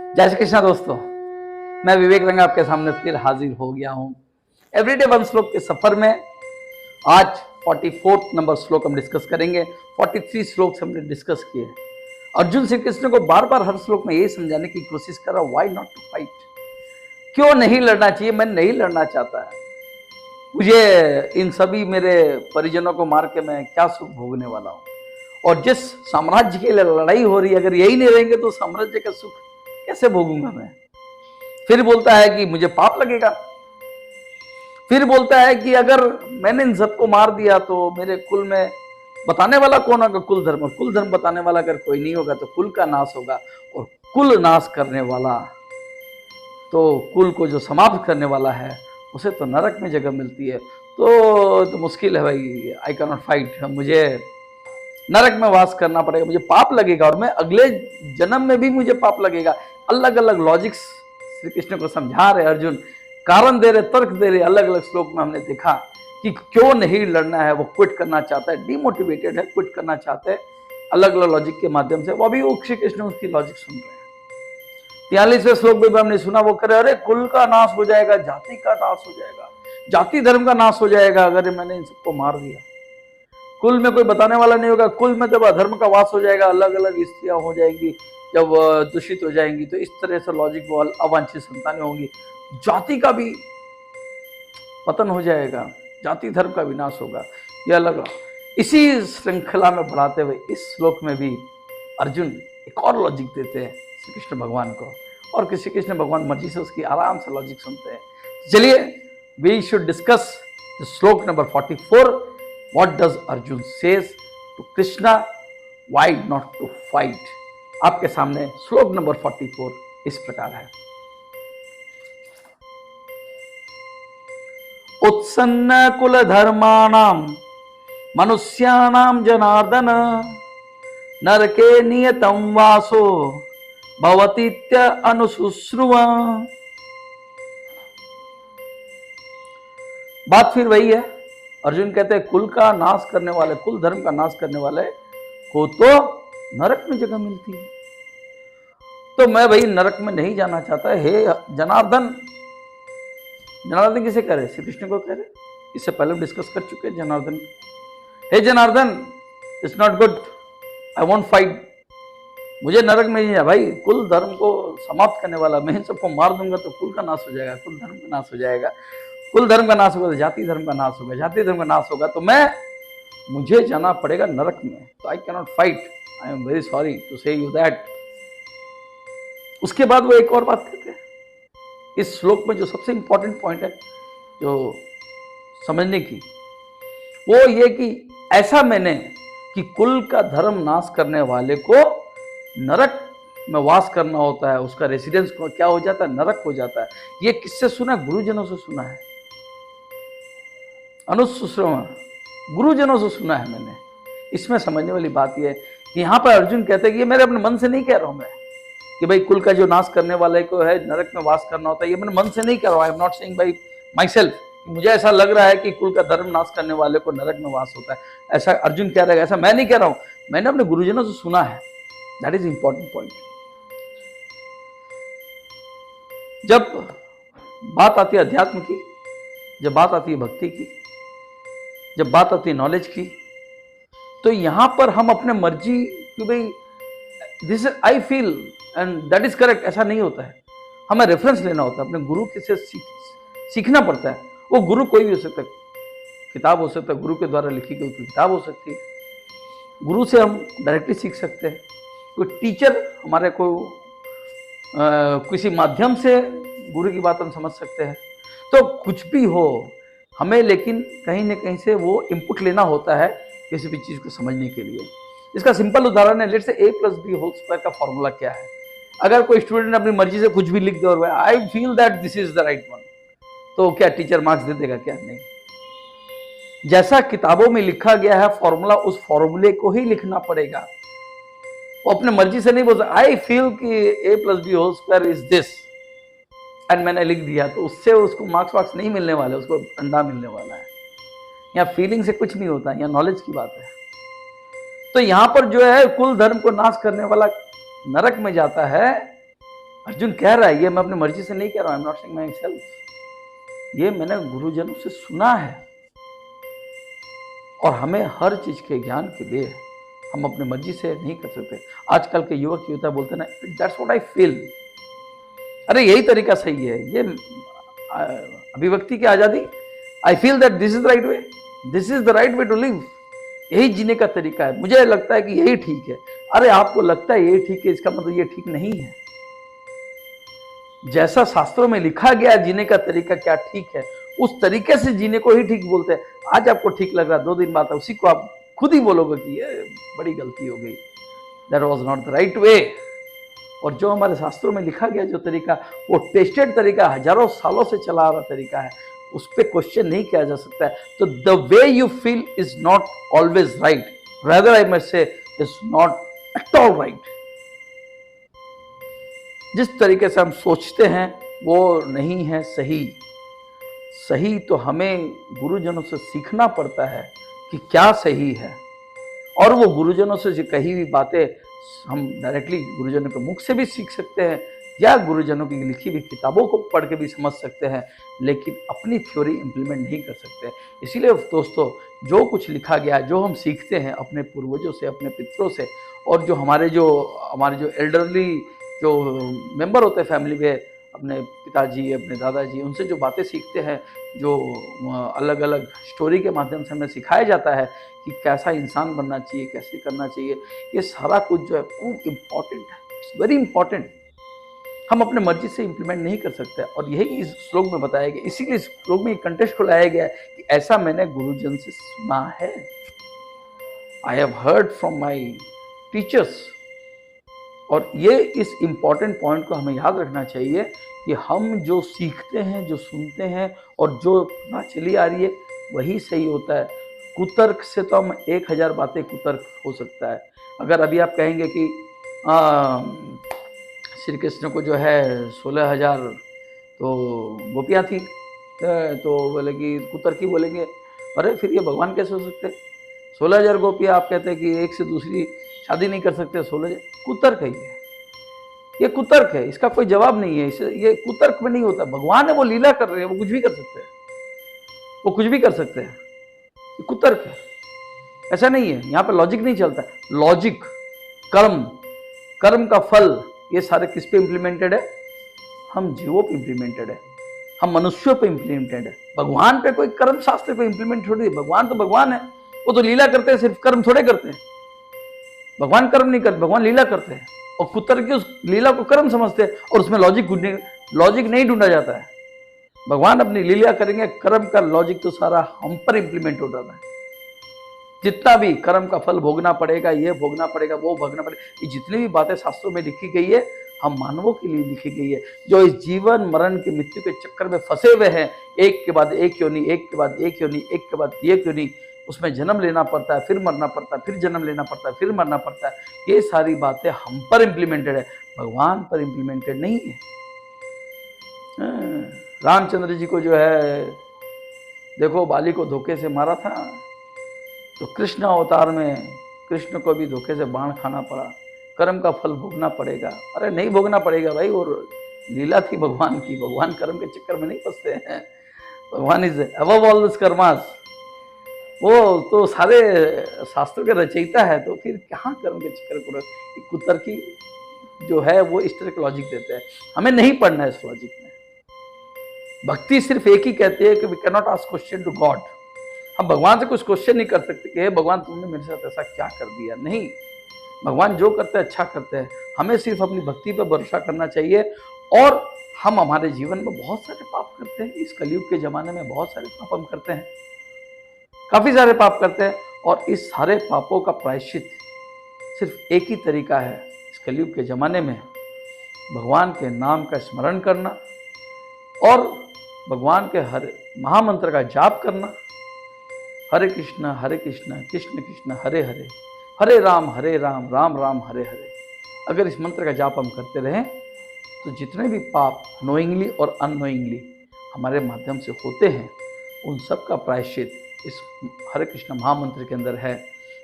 जय श्री कृष्णा दोस्तों, मैं विवेक रंग आपके सामने फिर हाजिर हो गया हूं एवरीडे वन श्लोक के सफर में। आज 44 नंबर श्लोक हम डिस्कस करेंगे। 43 श्लोक हमने डिस्कस किए। अर्जुन श्री कृष्ण को बार बार हर श्लोक में यही समझाने की कोशिश कर रहा, व्हाई नॉट टू फाइट, क्यों नहीं लड़ना चाहिए। मैं नहीं लड़ना चाहता है, मुझे इन सभी मेरे परिजनों को मार के मैं क्या सुख भोगने वाला हूं। और जिस साम्राज्य के लिए लड़ाई हो रही है, अगर यही नहीं रहेंगे तो साम्राज्य का सुख कैसे भोगूंगा मैं। फिर बोलता है कि मुझे पाप लगेगा। फिर बोलता है कि अगर मैंने इन सबको मार दिया तो मेरे कुल में बताने वाला कौन होगा, कुल धर्म। और कुल धर्म बताने वाला अगर कोई नहीं होगा तो कुल का नाश होगा। और कुल नाश करने वाला, तो कुल को जो समाप्त करने वाला है उसे तो नरक में जगह मिलती है। तो मुश्किल है भाई, आई कैन नॉट फाइट। मुझे नरक में वास करना पड़ेगा, मुझे पाप लगेगा और मैं अगले जन्म में भी मुझे पाप लगेगा। अलग अलग लॉजिक्स श्री कृष्ण को समझा रहे अर्जुन, कारण दे रहे, तर्क दे रहे। अलग अलग श्लोक में हमने देखा कि क्यों नहीं लड़ना है। वो क्विट करना चाहता है, डिमोटिवेटेड है, क्विट करना चाहते हैं अलग अलग लॉजिक के माध्यम से। वो भी श्री कृष्ण उसकी लॉजिक सुन रहे हैं। 43वें श्लोक में हमने सुना, वो करे अरे कुल का नाश हो जाएगा, जाति का नाश हो जाएगा, जाति धर्म का नाश हो जाएगा अगर मैंने इन सबको मार दिया। कुल में कोई बताने वाला नहीं होगा। कुल में जब अधर्म का वास हो जाएगा, अलग अलग स्त्रियां हो जाएंगी, जब दूषित हो जाएंगी, तो इस तरह से लॉजिक वो अवांछित संतानें होंगी। जाति का भी पतन हो जाएगा, जाति धर्म का विनाश होगा। ये अलग इसी श्रृंखला में बढ़ाते हुए इस श्लोक में भी अर्जुन एक और लॉजिक देते हैं श्री कृष्ण भगवान को, और श्री कृष्ण भगवान मर्जी से उसकी आराम से लॉजिक सुनते हैं। चलिए, वी शुड डिस्कस श्लोक number 44। What does Arjun says to Krishna? Why not to fight? आपके सामने श्लोक नंबर 44 इस प्रकार है। उत्सन्न कुल धर्माणाम मनुष्याणाम जनार्दन नरके नियतम वासो भवतीत्य अनुशुश्रुवा। बात फिर वही है। अर्जुन कहते हैं कुल का नाश करने वाले, कुल धर्म का नाश करने वाले को तो नरक में जगह मिलती है। तो मैं भाई नरक में नहीं जाना चाहता। हे जनार्दन, जनार्दन किसे कह रहे? श्री कृष्ण को कह रहे। इससे पहले हम डिस्कस कर चुके हैं जनार्दन। हे Janardan, it's not good, I won't fight. मुझे नरक में नहीं जा भाई। कुल धर्म को समाप्त करने वाला, मैं इन सबको मार दूंगा तो कुल का नाश हो जाएगा, कुल धर्म का नाश हो जाएगा। कुल धर्म का नाश होगा तो जाति धर्म का नाश होगा, जाति धर्म का नाश होगा तो मुझे जाना पड़ेगा नरक में। तो I can not fight, I am very sorry to say you that. उसके बाद वो एक और बात कहते हैं इस श्लोक में, जो सबसे इंपॉर्टेंट पॉइंट है जो समझने की, वो ये कि ऐसा मैंने कि कुल का धर्म नाश करने वाले को नरक में वास करना होता है, उसका रेसिडेंस क्या हो जाता है, नरक हो जाता है। ये किससे सुना है? गुरुजनों से सुना है, अनुशुश्रवण, गुरुजनों से सुना है मैंने। इसमें समझने वाली बात यह है कि यहाँ पर अर्जुन कहते हैं कि ये मेरे अपने मन से नहीं कह रहा हूं मैं कि भाई कुल का जो नाश करने वाले को है नरक में वास करना होता है। ये मैंने मन से नहीं कह रहा हूं। I am not saying bye my self, मुझे ऐसा लग रहा है कि कुल का धर्म नाश करने वाले को नरक में वास होता है, ऐसा अर्जुन कह रहा है। ऐसा मैं नहीं कह रहा हूं, मैंने अपने गुरुजनों से सुना है। That is important point. जब बात आती है अध्यात्म की, जब बात आती है भक्ति की, जब बात आती है नॉलेज की, तो यहां पर हम अपने मर्जी कि भाई this is I feel and that is correct, ऐसा नहीं होता है। हमें रेफरेंस लेना होता है, अपने गुरु से सीखना पड़ता है। वो गुरु कोई भी हो सकता है, किताब हो सकता है, गुरु के द्वारा लिखी गई किताब हो सकती है, गुरु से हम डायरेक्टली सीख सकते हैं, कोई टीचर हमारे को किसी माध्यम से गुरु की बात हम समझ सकते हैं। तो कुछ भी हो हमें, लेकिन कहीं ना कहीं से वो इनपुट लेना होता है किसी भी चीज़ को समझने के लिए। इसका सिंपल उदाहरण है, लेट्स से a+b² का फॉर्मूला क्या है। अगर कोई स्टूडेंट अपनी मर्जी से कुछ भी लिख दे और आई feel that this is the right one, तो क्या टीचर मार्क्स दे देगा? क्या नहीं। जैसा किताबों में लिखा गया है फॉर्मूला, उस फॉर्मूले को ही लिखना पड़ेगा। वो अपने मर्जी से नहीं बोल सकता आई फील कि a+b² इज दिस एंड मैंने लिख दिया, तो उससे उसको मार्क्स नहीं मिलने वाले, उसको अंडा मिलने वाला है। यहाँ फीलिंग से कुछ नहीं होता, यहाँ नॉलेज की बात है। तो यहाँ पर जो है कुल धर्म को नाश करने वाला नरक में जाता है, अर्जुन कह रहा है, ये मैं अपनी मर्जी से नहीं कह रहा हूं, I am not saying my self, ये मैंने गुरुजनों से सुना है। और हमें हर चीज के ज्ञान के लिए हम अपनी मर्जी से नहीं कर सकते। आजकल के युवक युवता बोलते हैं ना, दैट्स व्हाट आई फील। अरे यही तरीका सही है, ये अभिव्यक्ति की आजादी। I feel that this is the right way, this is the right way to live, यही जीने का तरीका है, मुझे लगता है कि यही ठीक है। अरे आपको लगता है यही ठीक है, इसका मतलब ये ठीक नहीं है। जैसा शास्त्रों में लिखा गया जीने का तरीका क्या ठीक है, उस तरीके से जीने को ही ठीक बोलते हैं। आज आपको ठीक लग रहा है, 2 दिन बाद उसी को आप खुद ही बोलोगे कि ये बड़ी गलती हो गई, that was not the right वे। और जो हमारे शास्त्रों में लिखा गया जो तरीका, वो टेस्टेड तरीका, हजारों सालों से चला आ रहा तरीका है, उस पर क्वेश्चन नहीं किया जा सकता है। तो the way you feel is not always right, rather I must say is not at all right. जिस तरीके से हम सोचते हैं वो नहीं है सही। सही तो हमें गुरुजनों से सीखना पड़ता है कि क्या सही है, और वो गुरुजनों से कही हुई बातें हम डायरेक्टली गुरुजनों के मुख से भी सीख सकते हैं, या गुरुजनों की लिखी हुई किताबों को पढ़ के भी समझ सकते हैं, लेकिन अपनी थ्योरी इंप्लीमेंट नहीं कर सकते। इसीलिए दोस्तों, जो कुछ लिखा गया, जो हम सीखते हैं अपने पूर्वजों से, अपने पितरों से, और जो हमारे जो एल्डरली जो मेंबर होते हैं फैमिली में, अपने पिताजी, अपने दादाजी, उनसे जो बातें सीखते हैं, जो अलग अलग स्टोरी के माध्यम से हमें सिखाया जाता है कि कैसा इंसान बनना चाहिए, कैसे करना चाहिए, ये सारा कुछ जो है खूब इम्पॉर्टेंट है, इट्स वेरी इंपॉर्टेंट। हम अपने मर्जी से इंप्लीमेंट नहीं कर सकते, और यही इस श्लोक में बताया गया। इसीलिए इस श्लोक में कंटेक्स्ट को लाया गया है कि ऐसा मैंने गुरुजन से सुना है, I have heard from my teachers. और ये इस इम्पॉर्टेंट पॉइंट को हमें याद रखना चाहिए कि हम जो सीखते हैं, जो सुनते हैं, और जो ना चली आ रही है वही सही होता है। कुतर्क से तो हम 1000 बातें कुतर्क हो सकता है। अगर अभी आप कहेंगे कि श्री कृष्ण को जो है 16,000 तो गोपियाँ थी, तो बोले कि कुतर्की बोलेंगे, अरे फिर ये भगवान कैसे हो सकते? 16,000 गोपियाँ, आप कहते हैं कि एक से दूसरी शादी नहीं कर सकते, 16,000, कुतर्क है ये कुतर्क है, इसका कोई जवाब नहीं है। इसे ये कुतर्क में नहीं होता। भगवान है, वो लीला कर रहे हैं, वो कुछ भी कर सकते हैं, वो कुछ भी कर सकते हैं, ये कुतर्क है, ऐसा नहीं है। यहाँ पे लॉजिक नहीं चलता। लॉजिक, कर्म का फल, ये सारे किस पे इंप्लीमेंटेड है? हम जीवों पे इंप्लीमेंटेड है, हम मनुष्यों पे इंप्लीमेंटेड है। भगवान पे कोई कर्म शास्त्र पे इंप्लीमेंट थोड़ी है। भगवान तो भगवान है, वो तो लीला करते हैं, सिर्फ कर्म थोड़े करते हैं। भगवान कर्म नहीं करते, भगवान लीला करते हैं, और कुतर की उस लीला को कर्म समझते हैं, और उसमें लॉजिक नहीं ढूंढा जाता है। भगवान अपनी लीला करेंगे, कर्म का लॉजिक तो सारा हम पर इंप्लीमेंट हो जाता है। जितना भी कर्म का फल भोगना पड़ेगा, ये भोगना पड़ेगा, वो भोगना पड़ेगा, ये जितनी भी बातें शास्त्रों में लिखी गई है, हम मानवों के लिए लिखी गई है, जो इस जीवन मरण की मृत्यु के चक्कर में फंसे हुए हैं। एक के बाद एक योनि, एक के बाद एक योनि, एक के बाद एक योनि, उसमें जन्म लेना पड़ता है, फिर मरना पड़ता है, फिर जन्म लेना पड़ता है, फिर मरना पड़ता है। ये सारी बातें हम पर इंप्लीमेंटेड है, भगवान पर इंप्लीमेंटेड नहीं है। रामचंद्र जी को जो है देखो, बाली को धोखे से मारा था, तो कृष्ण अवतार में कृष्ण को भी धोखे से बाण खाना पड़ा, कर्म का फल भोगना पड़ेगा। अरे नहीं भोगना पड़ेगा भाई, और लीला थी भगवान की। भगवान कर्म के चक्कर में नहीं फंसते हैं। भगवान is above all this karmas, वो तो सारे शास्त्रों के रचयिता है, तो फिर कहाँ कर्म के चक्कर को? कुतर्की जो है वो इस तरह का लॉजिक देते हैं, हमें नहीं पढ़ना है इस लॉजिक में। भक्ति सिर्फ एक ही कहती है कि we can not ask question to God. हम भगवान से कुछ क्वेश्चन नहीं कर सकते कि हे भगवान तुमने मेरे साथ ऐसा क्या कर दिया। नहीं, भगवान जो करते हैं अच्छा करते हैं। हमें सिर्फ अपनी भक्ति पर भरोसा करना चाहिए। और हम हमारे जीवन में बहुत सारे पाप करते हैं, इस कलयुग के जमाने में बहुत सारे पाप हम करते हैं, काफी सारे पाप करते हैं, और इस सारे पापों का प्रायश्चित सिर्फ एक ही तरीका है इस कलयुग के जमाने में, भगवान के नाम का स्मरण करना और भगवान के हर महामंत्र का जाप करना। हरे कृष्ण कृष्ण कृष्ण हरे हरे, हरे राम राम राम हरे हरे। अगर इस मंत्र का जाप हम करते रहें तो जितने भी पाप नोइंगली और अननोइंगली हमारे माध्यम से होते हैं, उन सब का प्रायश्चित इस हरे कृष्ण महामंत्र के अंदर है।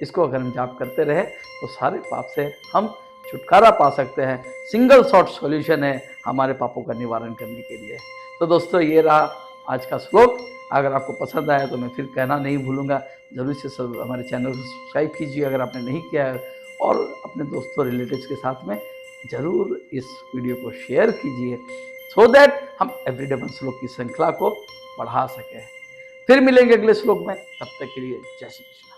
इसको अगर हम जाप करते रहे तो सारे पाप से हम छुटकारा पा सकते हैं। सिंगल शॉट सॉल्यूशन है हमारे पापों का निवारण करने के लिए। तो दोस्तों ये रहा आज का श्लोक। अगर आपको पसंद आया तो मैं फिर कहना नहीं भूलूंगा, जरूर से सब हमारे चैनल को सब्सक्राइब कीजिए अगर आपने नहीं किया है, और अपने दोस्तों रिलेटिव्स के साथ में ज़रूर इस वीडियो को शेयर कीजिए, सो दैट हम एवरीडे वन श्लोक की श्रृंखला को बढ़ा सकें। फिर मिलेंगे अगले श्लोक में, तब तक के लिए जय श्री कृष्ण।